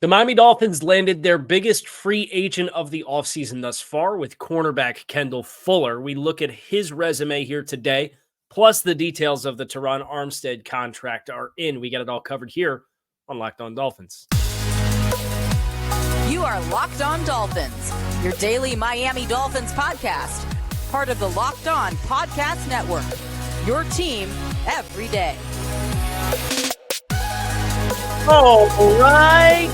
The Miami Dolphins landed their biggest free agent of the offseason thus far with cornerback Kendall Fuller. We look at his resume here today, plus the details of the Terron Armstead contract are in. We got it all covered here on Locked On Dolphins. You are Locked On Dolphins, your daily Miami Dolphins podcast, part of the Locked On Podcast Network, your team every day. All right,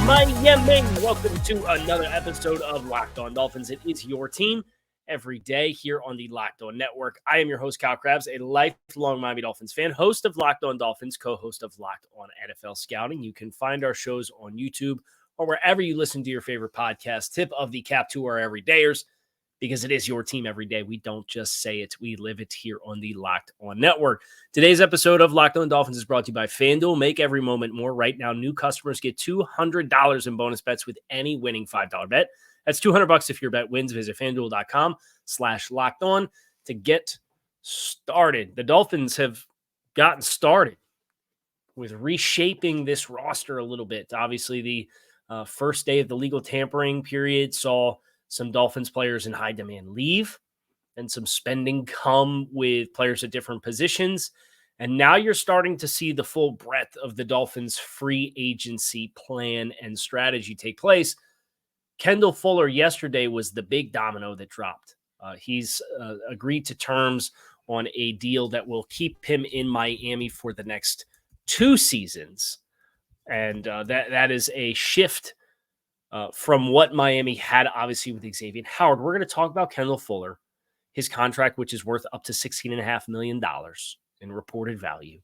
Miami, welcome to another episode of Locked On Dolphins. It is your team every day here on the Locked On Network. I am your host, Kyle Krabs, a lifelong Miami Dolphins fan, host of Locked On Dolphins, co-host of Locked On NFL Scouting. You can find our shows on YouTube or wherever you listen to your favorite podcast. Tip of the cap to our everydayers, because it is your team every day. We don't just say it, we live it here on the Locked On Network. Today's episode of Locked On Dolphins is brought to you by FanDuel. Make every moment more. Right now, new customers get $200 in bonus bets with any winning $5 bet. That's $200 if your bet wins. Visit FanDuel.com/LockedOn to get started. The Dolphins have gotten started with reshaping this roster a little bit. Obviously, the first day of the legal tampering period saw some Dolphins players in high demand leave and some spending come with players at different positions. And now you're starting to see the full breadth of the Dolphins free agency plan and strategy take place. Kendall Fuller yesterday was the big domino that dropped. He's agreed to terms on a deal that will keep him in Miami for the next 2 seasons. And that is a shift from what Miami had, obviously, with Xavien Howard. We're going to talk about Kendall Fuller, his contract, which is worth up to $16.5 million in reported value.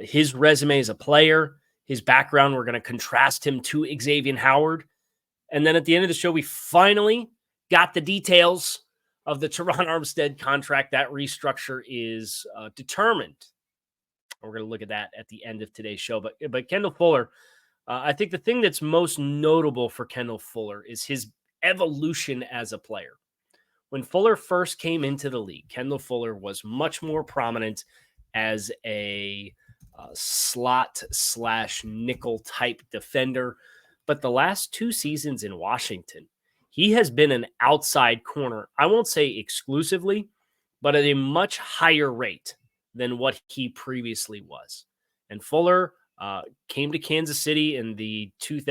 His resume as a player, his background, we're going to contrast him to Xavien Howard. And then at the end of the show, we finally got the details of the Terron Armstead contract. That restructure is determined. We're going to look at that at the end of today's show. But Kendall Fuller, I think the thing that's most notable for Kendall Fuller is his evolution as a player. When Fuller first came into the league, Kendall Fuller was much more prominent as a slot/nickel type defender. But the last 2 seasons in Washington, he has been an outside corner. I won't say exclusively, but at a much higher rate than what he previously was. And Fuller came to Kansas City in the came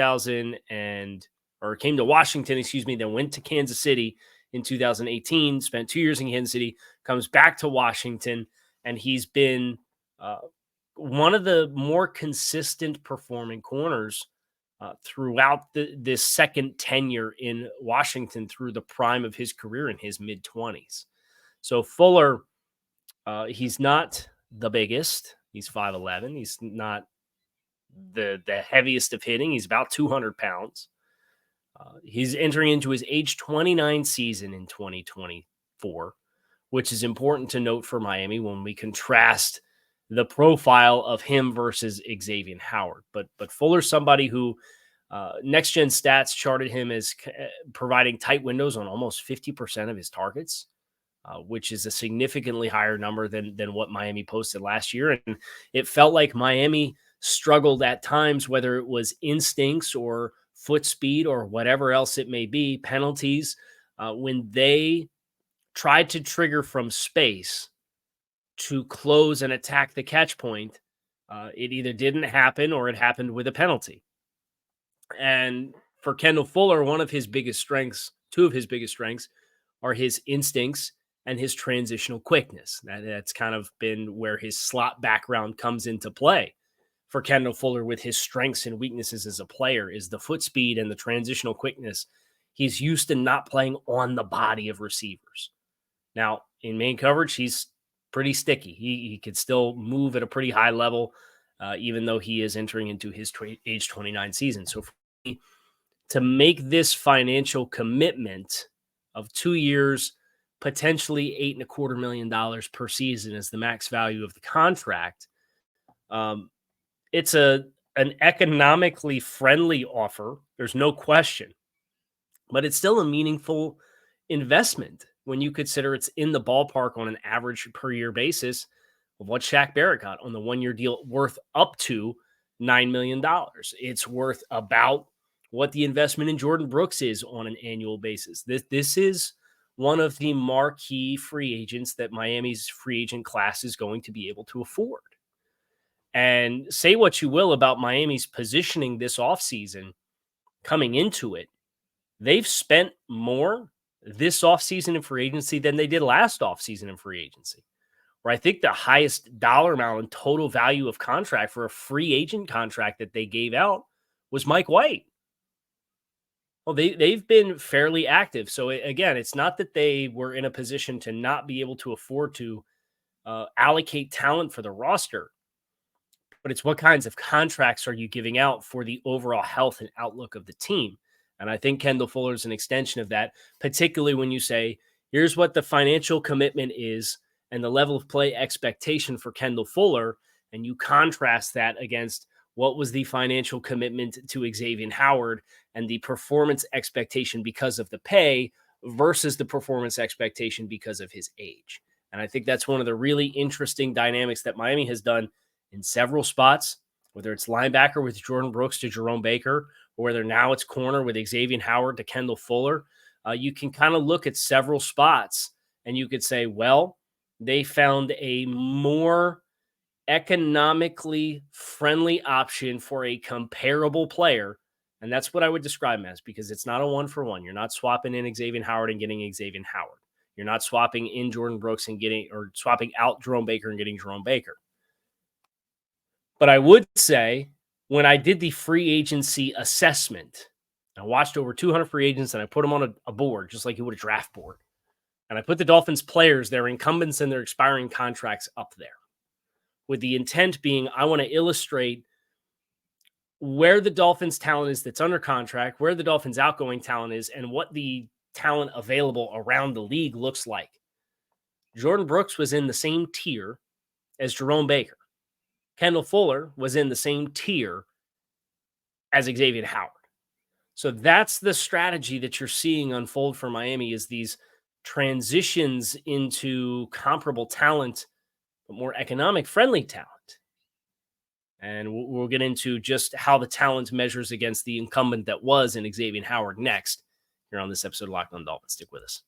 to Washington, then went to Kansas City in 2018, spent 2 years in Kansas City, comes back to Washington, and he's been one of the more consistent performing corners throughout this second tenure in Washington through the prime of his career in his mid-20s. So Fuller, he's not the biggest. He's 5'11". He's not the heaviest of hitting. He's about 200 pounds. He's entering into his age 29 season in 2024, which is important to note for Miami when we contrast the profile of him versus Xavien Howard. But Fuller's somebody who Next Gen Stats charted him as providing tight windows on almost 50% of his targets, which is a significantly higher number than what Miami posted last year. And it felt like Miami struggled at times, whether it was instincts or foot speed or whatever else it may be, penalties, when they tried to trigger from space to close and attack the catch point, it either didn't happen or it happened with a penalty. And for Kendall Fuller, two of his biggest strengths are his instincts and his transitional quickness. That's kind of been where his slot background comes into play. For Kendall Fuller, with his strengths and weaknesses as a player, is the foot speed and the transitional quickness. He's used to not playing on the body of receivers. Now, in main coverage, he's pretty sticky. He could still move at a pretty high level, even though he is entering into his age 29 season. So for me, to make this financial commitment of 2 years, potentially $8.25 million per season as the max value of the contract, it's an economically friendly offer. There's no question. But it's still a meaningful investment when you consider it's in the ballpark on an average per year basis of what Shaq Barrett got on the 1 year deal, worth up to $9 million. It's worth about what the investment in Jordan Brooks is on an annual basis. This is one of the marquee free agents that Miami's free agent class is going to be able to afford. And say what you will about Miami's positioning this offseason coming into it, they've spent more this offseason in free agency than they did last offseason in free agency, where I think the highest dollar amount and total value of contract for a free agent contract that they gave out was Mike White. Well, they've been fairly active. So again, it's not that they were in a position to not be able to afford to allocate talent for the roster, but it's what kinds of contracts are you giving out for the overall health and outlook of the team. And I think Kendall Fuller is an extension of that, particularly when you say, here's what the financial commitment is and the level of play expectation for Kendall Fuller, and you contrast that against what was the financial commitment to Xavien Howard and the performance expectation because of the pay versus the performance expectation because of his age. And I think that's one of the really interesting dynamics that Miami has done in several spots, whether it's linebacker with Jordan Brooks to Jerome Baker, or whether now it's corner with Xavien Howard to Kendall Fuller. You can kind of look at several spots and you could say, well, they found a more economically friendly option for a comparable player. And that's what I would describe him as, because it's not a 1-for-1. You're not swapping in Xavien Howard and getting Xavien Howard. You're not swapping in Jordan Brooks and getting, or swapping out Jerome Baker and getting Jerome Baker. But I would say when I did the free agency assessment, I watched over 200 free agents and I put them on a board, just like you would a draft board. And I put the Dolphins players, their incumbents and their expiring contracts up there, with the intent being I want to illustrate where the Dolphins talent is that's under contract, where the Dolphins outgoing talent is, and what the talent available around the league looks like. Jordan Brooks was in the same tier as Jerome Baker. Kendall Fuller was in the same tier as Xavien Howard. So that's the strategy that you're seeing unfold for Miami, is these transitions into comparable talent, but more economic friendly talent. And we'll get into just how the talent measures against the incumbent that was in Xavien Howard next here on this episode of Locked On Dolphins. Stick with us.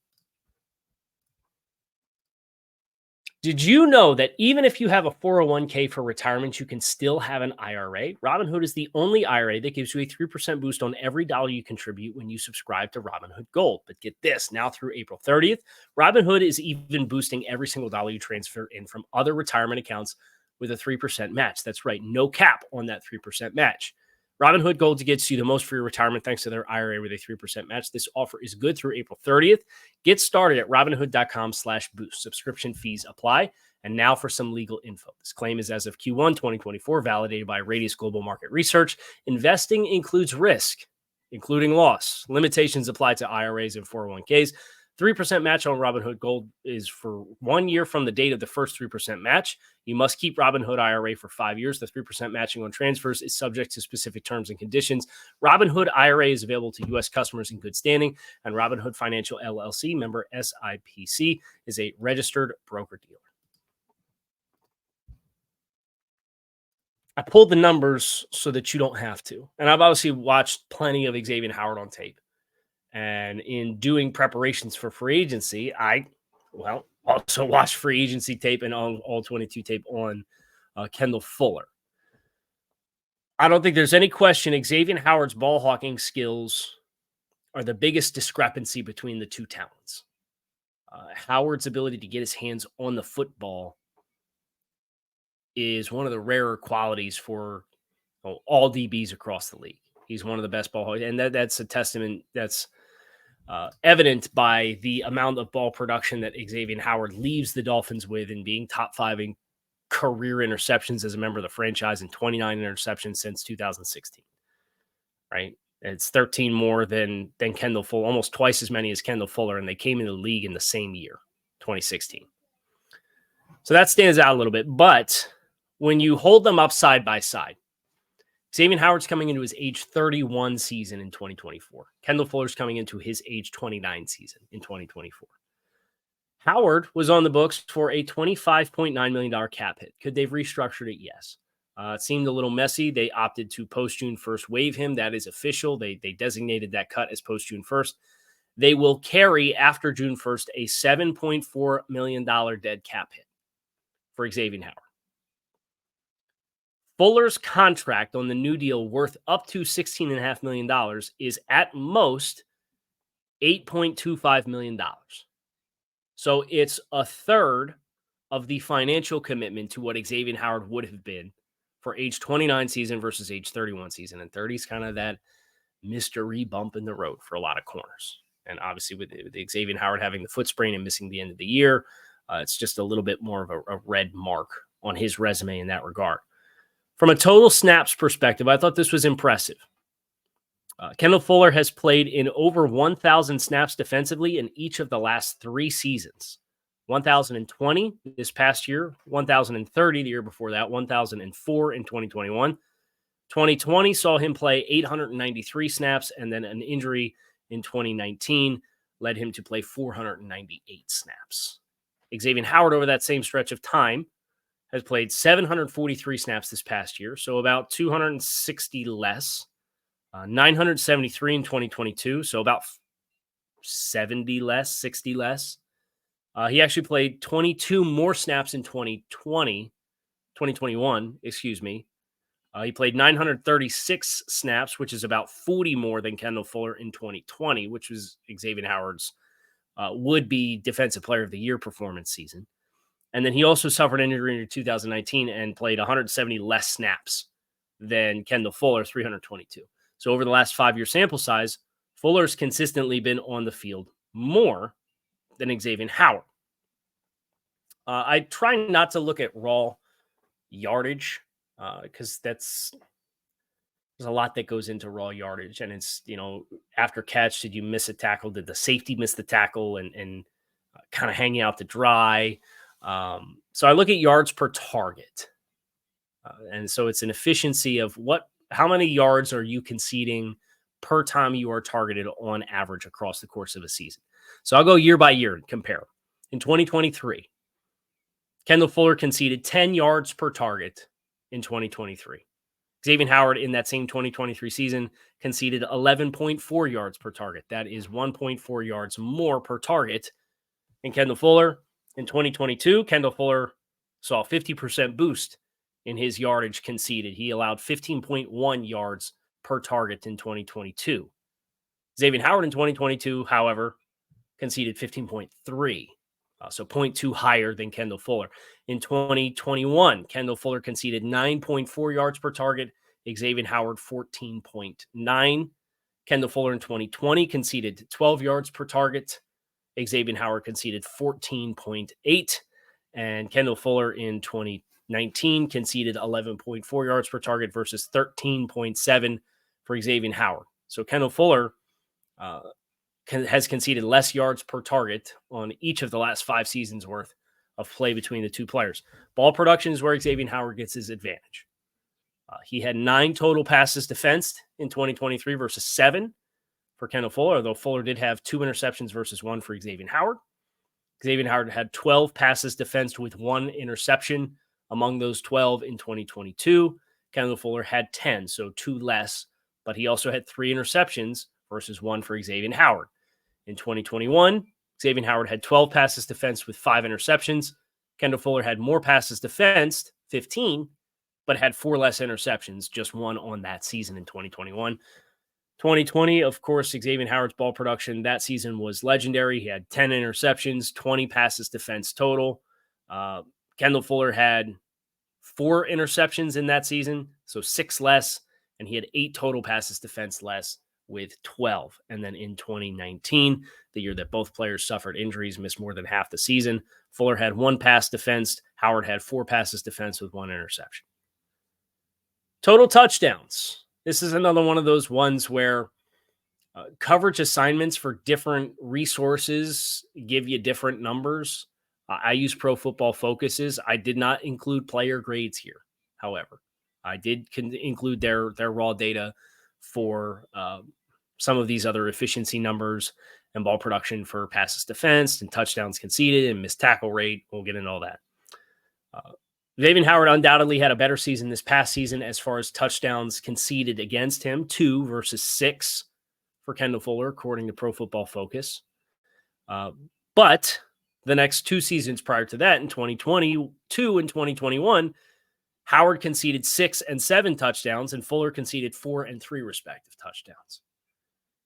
Did you know that even if you have a 401k for retirement, you can still have an IRA? Robinhood is the only IRA that gives you a 3% boost on every dollar you contribute when you subscribe to Robinhood Gold. But get this, now through April 30th, Robinhood is even boosting every single dollar you transfer in from other retirement accounts with a 3% match. That's right, no cap on that 3% match. Robinhood Gold gets you the most for your retirement thanks to their IRA with a 3% match. This offer is good through April 30th. Get started at Robinhood.com/boost. Subscription fees apply. And now for some legal info. This claim is as of Q1 2024, validated by Radius Global Market Research. Investing includes risk, including loss. Limitations apply to IRAs and 401ks. 3% match on Robinhood Gold is for 1 year from the date of the first 3% match. You must keep Robinhood IRA for 5 years. The 3% matching on transfers is subject to specific terms and conditions. Robinhood IRA is available to U.S. customers in good standing, and Robinhood Financial LLC, member SIPC, is a registered broker-dealer. I pulled the numbers so that you don't have to. And I've obviously watched plenty of Xavien Howard on tape. And in doing preparations for free agency, I also watched free agency tape and all 22 tape on Kendall Fuller. I don't think there's any question Xavien Howard's ball hawking skills are the biggest discrepancy between the two talents. Howard's ability to get his hands on the football is one of the rarer qualities for all DBs across the league. He's one of the best ball hawkers, and that's a testament that's evident by the amount of ball production that Xavien Howard leaves the Dolphins with, in being top 5 in career interceptions as a member of the franchise and 29 interceptions since 2016. Right? It's 13 more than Kendall Fuller, almost twice as many as Kendall Fuller, and they came into the league in the same year, 2016. So that stands out a little bit. But when you hold them up side by side, Xavien Howard's coming into his age 31 season in 2024. Kendall Fuller's coming into his age 29 season in 2024. Howard was on the books for a $25.9 million cap hit. Could they've restructured it? Yes. It seemed a little messy. They opted to post-June 1st waive him. That is official. They designated that cut as post-June 1st. They will carry, after June 1st, a $7.4 million dead cap hit for Xavien Howard. Fuller's contract on the new deal, worth up to $16.5 million, is at most $8.25 million. So it's a third of the financial commitment to what Xavien Howard would have been for age 29 season versus age 31 season. And 30 is kind of that mystery bump in the road for a lot of corners. And obviously with Xavien Howard having the foot sprain and missing the end of the year, it's just a little bit more of a red mark on his resume in that regard. From a total snaps perspective, I thought this was impressive. Kendall Fuller has played in over 1,000 snaps defensively in each of the last 3 seasons. 1,020 this past year, 1,030 the year before that, 1,004 in 2021. 2020 saw him play 893 snaps, and then an injury in 2019 led him to play 498 snaps. Xavien Howard, over that same stretch of time, has played 743 snaps this past year, so about 260 less. 973 in 2022, so about 70 less, 60 less. He actually played 22 more snaps in 2021, excuse me. He played 936 snaps, which is about 40 more than Kendall Fuller in 2020, which was Xavien Howard's would-be Defensive Player of the Year performance season. And then he also suffered an injury in 2019 and played 170 less snaps than Kendall Fuller, 322. So over the last 5-year sample size, Fuller's consistently been on the field more than Xavien Howard. I try not to look at raw yardage because there's a lot that goes into raw yardage. And it's, after catch, did you miss a tackle? Did the safety miss the tackle and kind of hanging out to dry? So I look at yards per target. And so it's an efficiency of how many yards are you conceding per time you are targeted on average across the course of a season. So I'll go year by year and compare. In 2023, Kendall Fuller conceded 10 yards per target in 2023. Xavien Howard in that same 2023 season conceded 11.4 yards per target. That is 1.4 yards more per target than Kendall Fuller. In 2022, Kendall Fuller saw a 50% boost in his yardage conceded. He allowed 15.1 yards per target in 2022. Xavien Howard in 2022, however, conceded 15.3, so 0.2 higher than Kendall Fuller. In 2021, Kendall Fuller conceded 9.4 yards per target. Xavien Howard, 14.9. Kendall Fuller in 2020 conceded 12 yards per target. Xavien Howard conceded 14.8. And Kendall Fuller in 2019 conceded 11.4 yards per target versus 13.7 for Xavien Howard. So Kendall Fuller has conceded less yards per target on each of the last 5 seasons worth of play between the two players. Ball production is where Xavien Howard gets his advantage. He had 9 total passes defensed in 2023 versus 7 for Kendall Fuller, although Fuller did have 2 interceptions versus 1 for Xavien Howard. Xavien Howard had 12 passes defensed with 1 interception among those 12 in 2022. Kendall Fuller had 10, so 2 less, but he also had 3 interceptions versus 1 for Xavien Howard. In 2021, Xavien Howard had 12 passes defensed with 5 interceptions. Kendall Fuller had more passes defensed, 15, but had 4 less interceptions, just 1 on that season in 2021. 2020, of course, Xavien Howard's ball production that season was legendary. He had 10 interceptions, 20 passes defense total. Kendall Fuller had 4 interceptions in that season, so 6 less, and he had 8 total passes defense less with 12. And then in 2019, the year that both players suffered injuries, missed more than half the season, Fuller had 1 pass defensed. Howard had 4 passes defensed with 1 interception. Total touchdowns. This is another one of those ones where coverage assignments for different resources give you different numbers. I use Pro Football Focuses. I did not include player grades here, however. I did include their raw data for some of these other efficiency numbers and ball production for passes defensed and touchdowns conceded and missed tackle rate. We'll get into all that. Xavien Howard undoubtedly had a better season this past season as far as touchdowns conceded against him, 2 versus 6 for Kendall Fuller, according to Pro Football Focus. But the next 2 seasons prior to that, in 2022 and 2021, Howard conceded 6 and 7 touchdowns, and Fuller conceded 4 and 3 respective touchdowns.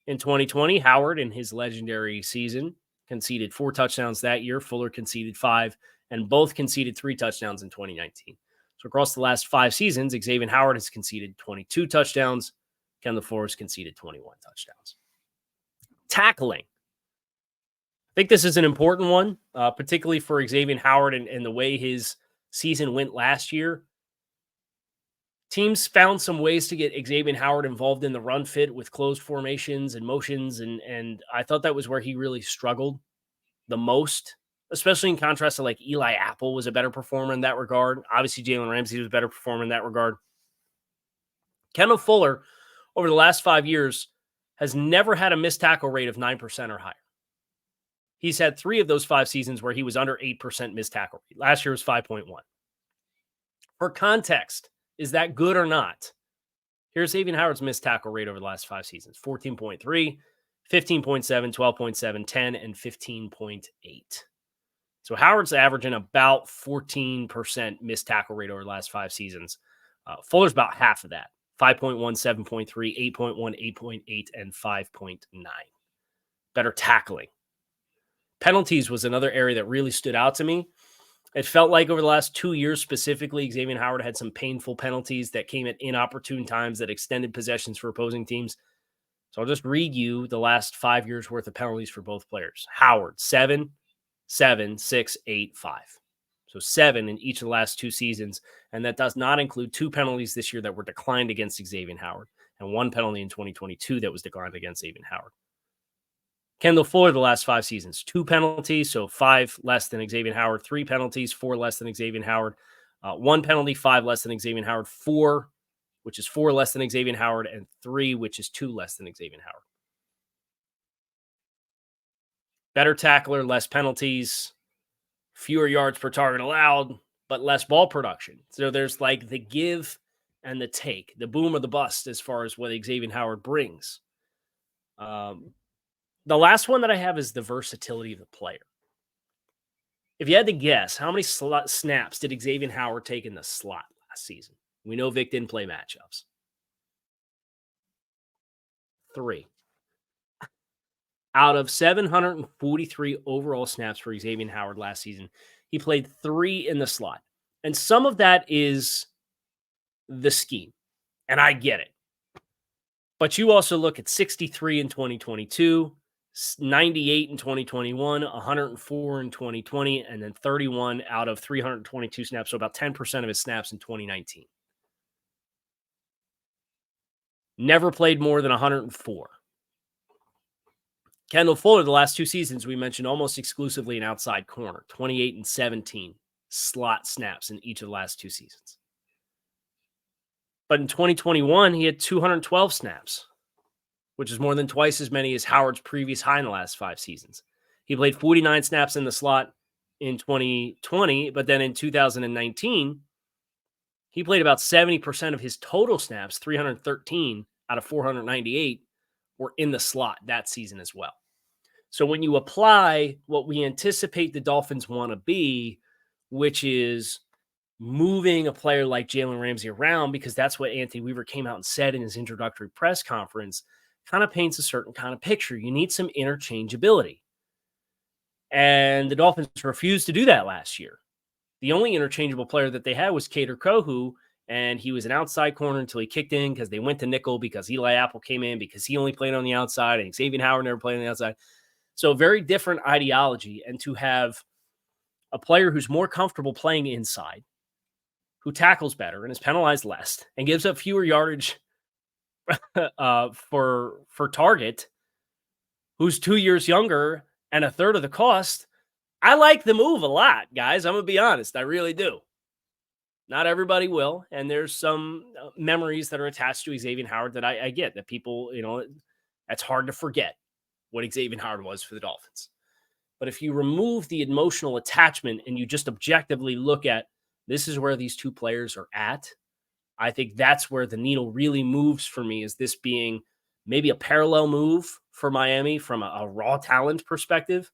In 2020, Howard, in his legendary season, conceded 4 touchdowns that year. Fuller conceded 5, and both conceded 3 touchdowns in 2019. So across the last 5 seasons, Xavien Howard has conceded 22 touchdowns. Kendall Fuller has conceded 21 touchdowns. Tackling. I think this is an important one, particularly for Xavien Howard and the way his season went last year. Teams found some ways to get Xavien Howard involved in the run fit with closed formations and motions, and I thought that was where he really struggled the most, especially in contrast to like Eli Apple was a better performer in that regard. Obviously, Jalen Ramsey was a better performer in that regard. Kendall Fuller, over the last 5 years, has never had a missed tackle rate of 9% or higher. He's had 3 of those 5 seasons where he was under 8% missed tackle rate. Last year was 5.1. For context, is that good or not? Here's Xavien Howard's missed tackle rate over the last 5 seasons. 14.3, 15.7, 12.7, 10, and 15.8. So Howard's averaging about 14% missed tackle rate over the last 5 seasons. Fuller's about half of that. 5.1, 7.3, 8.1, 8.8, and 5.9. Better tackling. Penalties was another area that really stood out to me. It felt like over the last 2 years specifically, Xavien Howard had some painful penalties that came at inopportune times that extended possessions for opposing teams. So I'll just read you the last 5 years worth of penalties for both players. Howard, 7, 7, 6, 8, 5. So 7 in each of the last 2 seasons. And that does not include 2 penalties this year that were declined against Xavien Howard and 1 penalty in 2022 that was declined against Xavien Howard. Kendall Fuller, the last 5 seasons, 2 penalties, so 5 less than Xavien Howard, 3 penalties, 4 less than Xavien Howard, 1 penalty, 5 less than Xavien Howard, 4, which is 4 less than Xavien Howard, and 3, which is 2 less than Xavien Howard. Better tackler, less penalties, fewer yards per target allowed, but less ball production. So there's like the give and the take, the boom or the bust as far as what Xavien Howard brings. The last one that I have is the versatility of the player. If you had to guess, how many snaps did Xavien Howard take in the slot last season? We know Vic didn't play matchups. 3. Out of 743 overall snaps for Xavien Howard last season, he played 3 in the slot. And some of that is the scheme, and I get it. But you also look at 63 in 2022, 98 in 2021, 104 in 2020, and then 31 out of 322 snaps, so about 10% of his snaps in 2019. Never played more than 104. Kendall Fuller, the last 2 seasons, we mentioned almost exclusively an outside corner, 28 and 17 slot snaps in each of the last 2 seasons. But in 2021, he had 212 snaps, which is more than twice as many as Howard's previous high in the last 5 seasons. He played 49 snaps in the slot in 2020, but then in 2019, he played about 70% of his total snaps, 313 out of 498, were in the slot that season as well. So when you apply what we anticipate the Dolphins want to be, which is moving a player like Jalen Ramsey around, because that's what Anthony Weaver came out and said in his introductory press conference, kind of paints a certain kind of picture. You need some interchangeability. And the Dolphins refused to do that last year. The only interchangeable player that they had was Kader Kohou, and he was an outside corner until he kicked in because they went to nickel because Eli Apple came in because he only played on the outside and Xavien Howard never played on the outside. So very different ideology. And to have a player who's more comfortable playing inside, who tackles better and is penalized less and gives up fewer yardage for target, who's 2 years younger and a third of the cost. I like the move a lot, guys. I'm going to be honest. I really do. Not everybody will. And there's some memories that are attached to Xavien Howard that I get, that people, that's hard to forget what Xavien Howard was for the Dolphins. But if you remove the emotional attachment and you just objectively look at this is where these two players are at. I think that's where the needle really moves for me, is this being maybe a parallel move for Miami from a raw talent perspective.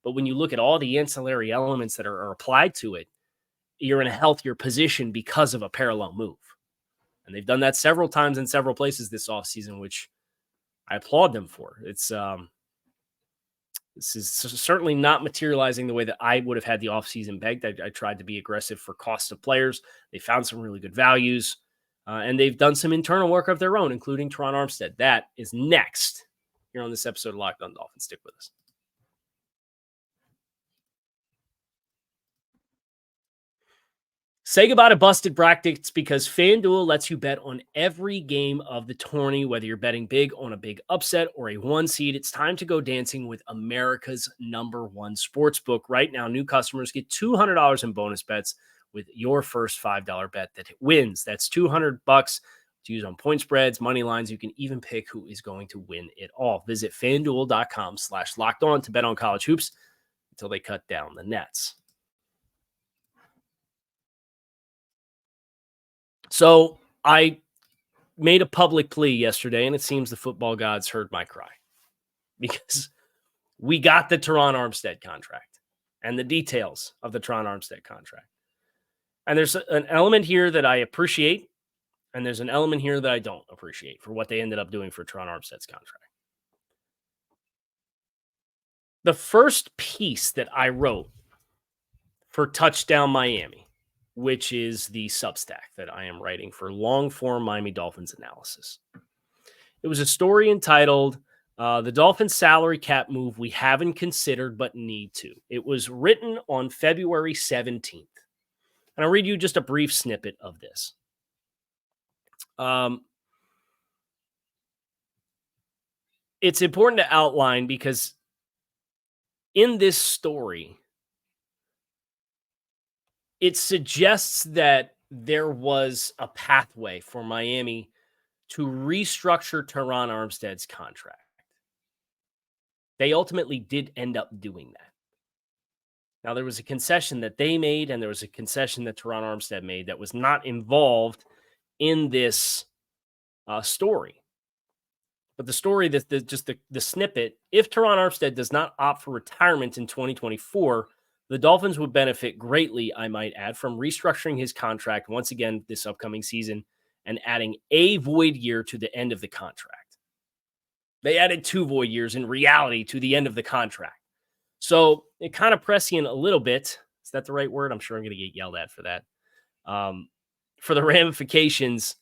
But when you look at all the ancillary elements that are applied to it, you're in a healthier position because of a parallel move. And they've done that several times in several places this offseason, which I applaud them for. This is certainly not materializing the way that I would have had the offseason begged. I tried to be aggressive for cost of players. They found some really good values, and they've done some internal work of their own, including Terron Armstead. That is next here on this episode of Locked On Dolphins. Stick with us. Say goodbye to busted brackets, because FanDuel lets you bet on every game of the tourney. Whether you're betting big on a big upset or a one seed, it's time to go dancing with America's #1 sportsbook. Right now, new customers get $200 in bonus bets with your first $5 bet that wins. That's $200 to use on point spreads, money lines. You can even pick who is going to win it all. Visit FanDuel.com/lockedon to bet on college hoops until they cut down the nets. So I made a public plea yesterday, and it seems the football gods heard my cry, because we got the Terron Armstead contract and the details of the Terron Armstead contract. And there's an element here that I appreciate, and there's an element here that I don't appreciate for what they ended up doing for Terron Armstead's contract. The first piece that I wrote for Touchdown Miami, which is the Substack that I am writing for long-form Miami Dolphins analysis. It was a story entitled, The Dolphins Salary Cap Move We Haven't Considered But Need To. It was written on February 17th. And I'll read you just a brief snippet of this. It's important to outline because in this story, it suggests that there was a pathway for Miami to restructure Terron Armstead's contract. They ultimately did end up doing that. Now, there was a concession that they made, and there was a concession that Terron Armstead made that was not involved in this story. But the story, the snippet, if Terron Armstead does not opt for retirement in 2024, the Dolphins would benefit greatly, I might add, from restructuring his contract once again this upcoming season and adding a void year to the end of the contract. They added 2 void years in reality to the end of the contract. So it kind of prescient a little bit. Is that the right word? I'm sure I'm going to get yelled at for that. For the ramifications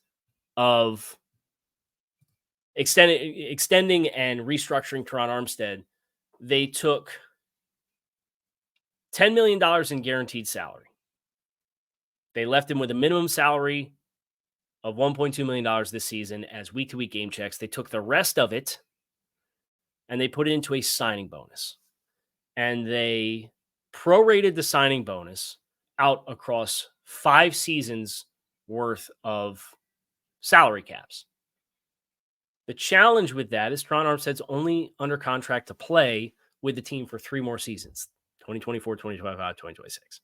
of extending and restructuring Terron Armstead, they took $10 million in guaranteed salary. They left him with a minimum salary of $1.2 million this season as week-to-week game checks. They took the rest of it and they put it into a signing bonus. And they prorated the signing bonus out across 5 seasons worth of salary caps. The challenge with that is Terron Armstead's only under contract to play with the team for 3 more seasons. 2024, 2025, 2026.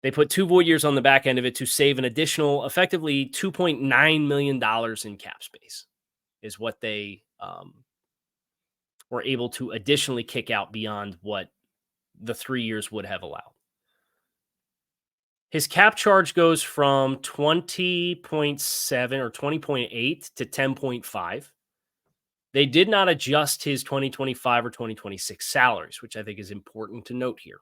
They put 2 void years on the back end of it to save an additional, effectively, $2.9 million in cap space is what they were able to additionally kick out beyond what the 3 years would have allowed. His cap charge goes from 20.7 or 20.8 to 10.5. They did not adjust his 2025 or 2026 salaries, which I think is important to note here.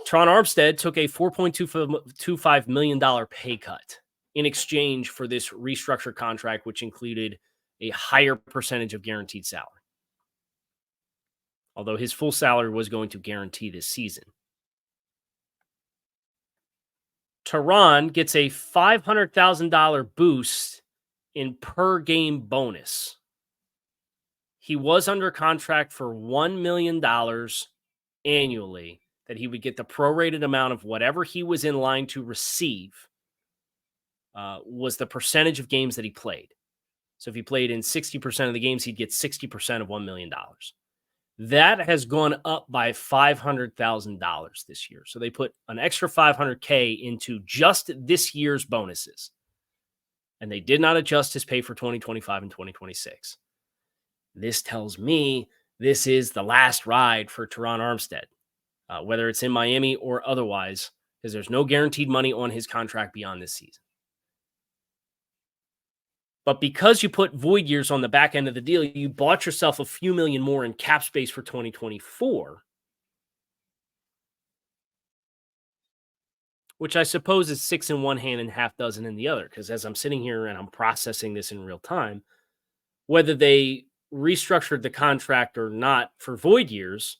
Terron Armstead took a $4.25 million pay cut in exchange for this restructured contract, which included a higher percentage of guaranteed salary. Although his full salary was going to guarantee this season. Terron gets a $500,000 boost in per game bonus. He was under contract for $1 million annually, that he would get the prorated amount of whatever he was in line to receive, was the percentage of games that he played. So if he played in 60% of the games, he'd get 60% of $1 million. That has gone up by $500,000 this year. So they put an extra $500K into just this year's bonuses. And they did not adjust his pay for 2025 and 2026. This tells me this is the last ride for Terron Armstead, whether it's in Miami or otherwise, because there's no guaranteed money on his contract beyond this season. But because you put void years on the back end of the deal, you bought yourself a few million more in cap space for 2024, which I suppose is 6 in one hand and half dozen in the other. Because as I'm sitting here and I'm processing this in real time, whether they restructured the contract or not for void years,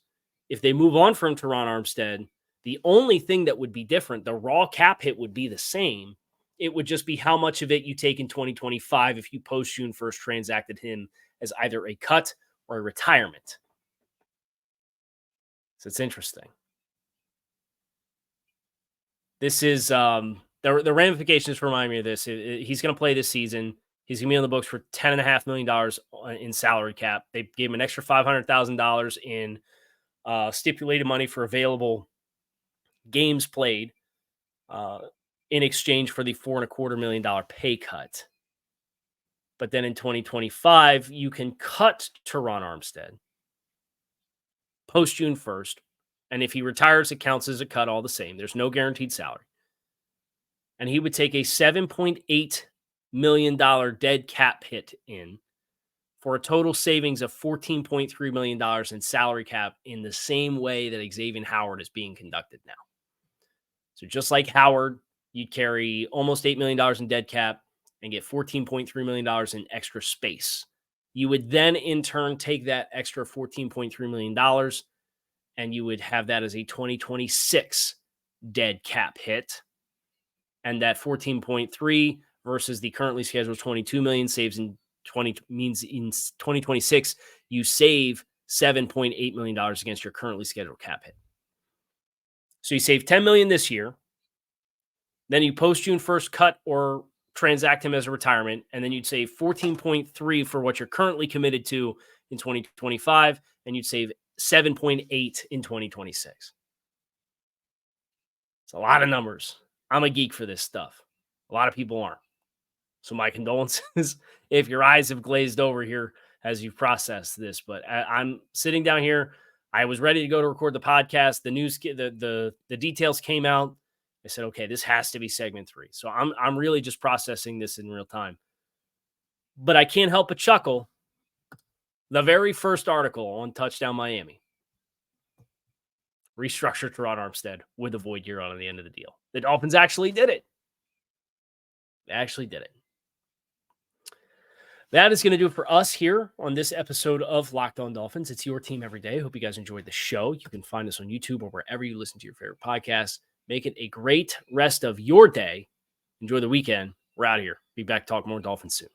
if they move on from Terron Armstead, the only thing that would be different, the raw cap hit would be the same. It would just be how much of it you take in 2025 if you post June 1st transacted him as either a cut or a retirement. So it's interesting. This is the ramifications remind me of this. He's going to play this season. He's going to be on the books for $10.5 million in salary cap. They gave him an extra $500,000 in stipulated money for available games played in exchange for the $4.25 million pay cut. But then in 2025, you can cut Terron Armstead post June 1st. And if he retires, it counts as a cut all the same. There's no guaranteed salary. And he would take a $7.8 million dead cap hit in for a total savings of $14.3 million in salary cap in the same way that Xavien Howard is being conducted now. So just like Howard, you'd carry almost $8 million in dead cap and get $14.3 million in extra space. You would then in turn take that extra $14.3 million and you would have that as a 2026 dead cap hit. And that 14.3 versus the currently scheduled 22 million saves in 2026, you save $7.8 million against your currently scheduled cap hit. So you save $10 million this year. Then you post June 1st cut or transact him as a retirement. And then you'd save 14.3 for what you're currently committed to in 2025. And you'd save 7.8 in 2026. It's a lot of numbers. I'm a geek for this stuff. A lot of people aren't. So my condolences if your eyes have glazed over here as you've processed this. But I'm sitting down here. I was ready to go to record the podcast. The news, the details came out. I said, okay, this has to be segment 3. So I'm really just processing this in real time. But I can't help but chuckle. The very first article on Touchdown Miami restructured Terron Armstead with a void year on the end of the deal. The Dolphins actually did it. They actually did it. That is going to do it for us here on this episode of Locked On Dolphins. It's your team every day. Hope you guys enjoyed the show. You can find us on YouTube or wherever you listen to your favorite podcasts. Make it a great rest of your day. Enjoy the weekend. We're out of here. Be back to talk more Dolphins soon.